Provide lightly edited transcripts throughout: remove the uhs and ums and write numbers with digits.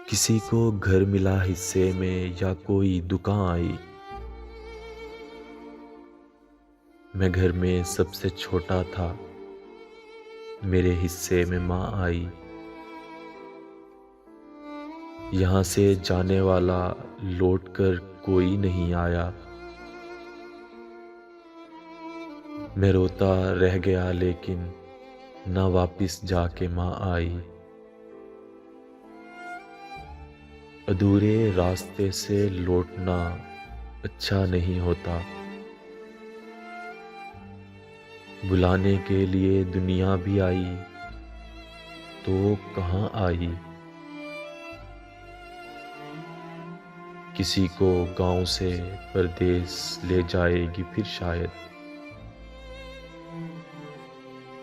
किसी को घर मिला हिस्से में या कोई दुकान आई। मैं घर में सबसे छोटा था, मेरे हिस्से में माँ आई। यहाँ से जाने वाला लौट कर कोई नहीं आया। मैं रोता रह गया लेकिन ना वापिस जाके माँ आई। अधूरे रास्ते से लौटना अच्छा नहीं होता। बुलाने के लिए दुनिया भी आई तो कहाँ आई। किसी को गांव से परदेस ले जाएगी फिर शायद।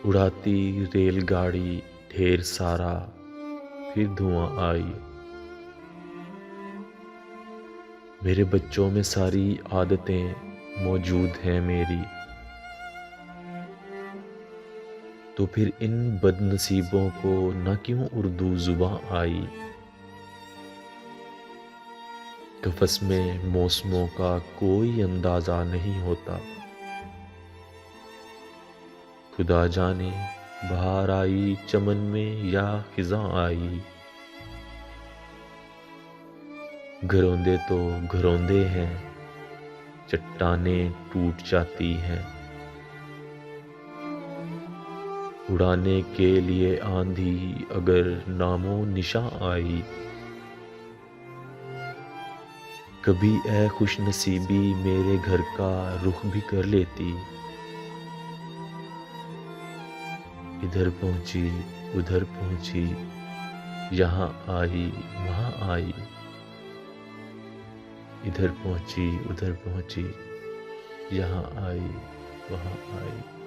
उड़ाती रेलगाड़ी ढेर सारा फिर धुआं आई। मेरे बच्चों में सारी आदतें मौजूद हैं मेरी। तो फिर इन बदनसीबों को न क्यों उर्दू जुबां आई। कफस में मौसमों का कोई अंदाजा नहीं होता। खुदा जाने बहार आई चमन में या खिज़ां आई। घरौंदे तो घरौंदे हैं, चट्टानें टूट जाती हैं। उड़ाने के लिए आंधी अगर नामो निशां आई। कभी ए खुशनसीबी मेरे घर का रुख भी कर लेती। इधर पहुंची उधर पहुंची, यहाँ आई वहाँ आई। इधर पहुंची उधर पहुंची, यहाँ आई वहाँ आई।